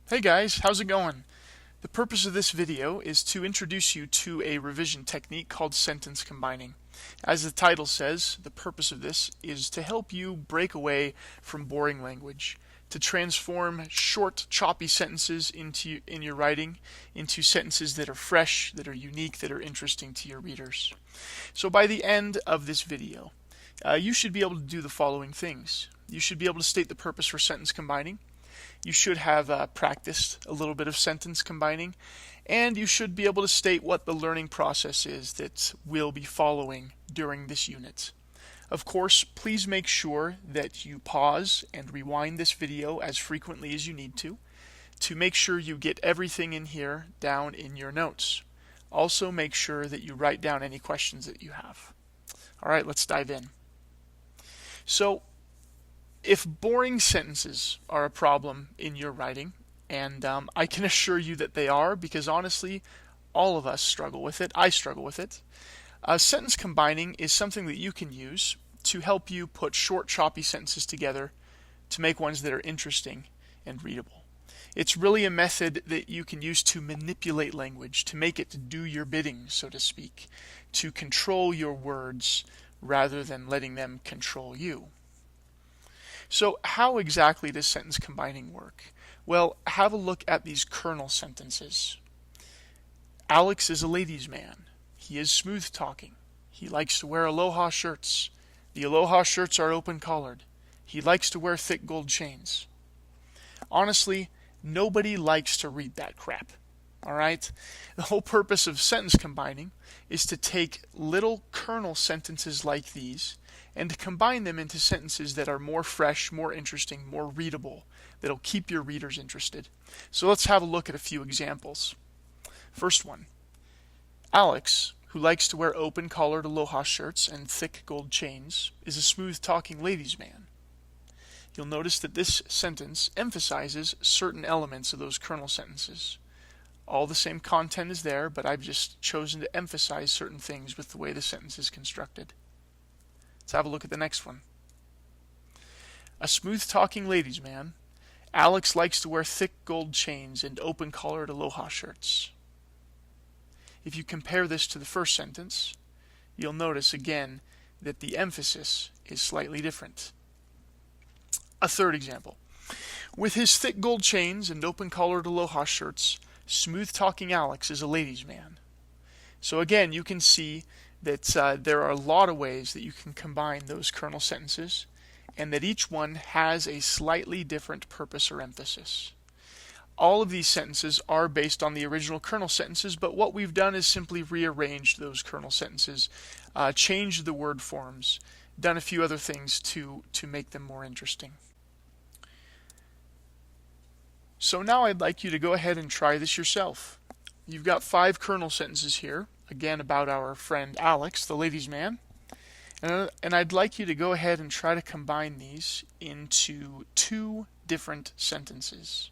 Hey guys, how's it going? The purpose of this video is to introduce you to a revision technique called sentence combining. As the title says, the purpose of this is to help you break away from boring language, to transform short, choppy sentences in your writing into sentences that are fresh, that are unique, that are interesting to your readers. So by the end of this video, you should be able to do the following things. You should be able to state the purpose for sentence combining. You should have practiced a little bit of sentence combining, and you should be able to state what the learning process is that we'll be following during this unit. Of course, please make sure that you pause and rewind this video as frequently as you need to make sure you get everything in here down in your notes. Also, make sure that you write down any questions that you have. All right, let's dive in. So, if boring sentences are a problem in your writing, and I can assure you that they are, because honestly, all of us struggle with it. I struggle with it. Sentence combining is something that you can use to help you put short, choppy sentences together to make ones that are interesting and readable. It's really a method that you can use to manipulate language, to make it do your bidding, so to speak, to control your words rather than letting them control you. So how exactly does sentence combining work? Well, have a look at these kernel sentences. Alex is a ladies' man. He is smooth talking. He likes to wear aloha shirts. The aloha shirts are open collared. He likes to wear thick gold chains. Honestly, nobody likes to read that crap. Alright? The whole purpose of sentence combining is to take little kernel sentences like these and to combine them into sentences that are more fresh, more interesting, more readable, that'll keep your readers interested. So let's have a look at a few examples. First one. Alex, who likes to wear open-collared aloha shirts and thick gold chains, is a smooth-talking ladies' man. You'll notice that this sentence emphasizes certain elements of those kernel sentences. All the same content is there, but I've just chosen to emphasize certain things with the way the sentence is constructed. Let's have a look at the next one. A smooth-talking ladies' man, Alex likes to wear thick gold chains and open-collared aloha shirts. If you compare this to the first sentence, you'll notice again that the emphasis is slightly different. A third example. With his thick gold chains and open-collared aloha shirts, smooth-talking Alex is a ladies' man. So again, you can see that there are a lot of ways that you can combine those kernel sentences, and that each one has a slightly different purpose or emphasis. All of these sentences are based on the original kernel sentences, but what we've done is simply rearranged those kernel sentences, changed the word forms, done a few other things to make them more interesting. So now I'd like you to go ahead and try this yourself. You've got 5 kernel sentences here, again about our friend Alex, the ladies' man. And I'd like you to go ahead and try to combine these into 2 different sentences.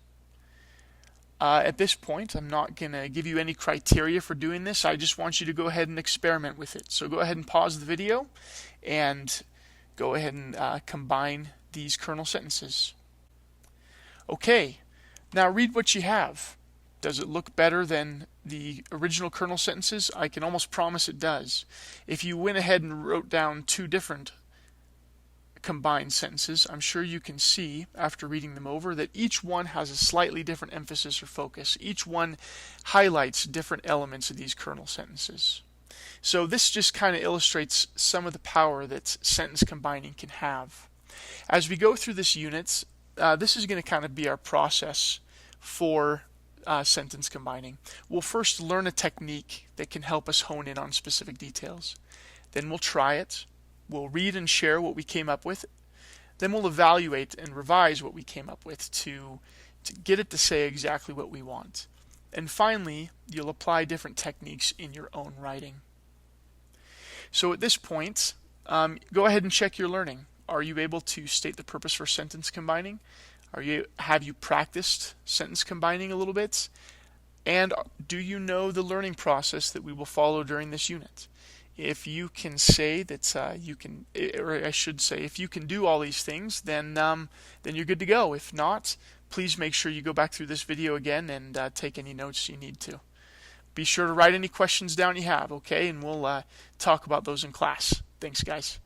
At this point, I'm not going to give you any criteria for doing this. I just want you to go ahead and experiment with it. So go ahead and pause the video and go ahead and combine these kernel sentences. Okay, now read what you have. Does it look better than the original kernel sentences? I can almost promise it does. If you went ahead and wrote down 2 different combined sentences, I'm sure you can see, after reading them over, that each one has a slightly different emphasis or focus. Each one highlights different elements of these kernel sentences. So this just kind of illustrates some of the power that sentence combining can have. As we go through this unit, this is going to kind of be our process for sentence combining. We'll first learn a technique that can help us hone in on specific details. Then we'll try it. We'll read and share what we came up with. Then we'll evaluate and revise what we came up with to get it to say exactly what we want. And finally, you'll apply different techniques in your own writing. So at this point, go ahead and check your learning. Are you able to state the purpose for sentence combining? Have you practiced sentence combining a little bit? And do you know the learning process that we will follow during this unit? If you can say that you can, or I should say, if you can do all these things, then you're good to go. If not, please make sure you go back through this video again and take any notes you need to. Be sure to write any questions down you have, okay? And we'll talk about those in class. Thanks, guys.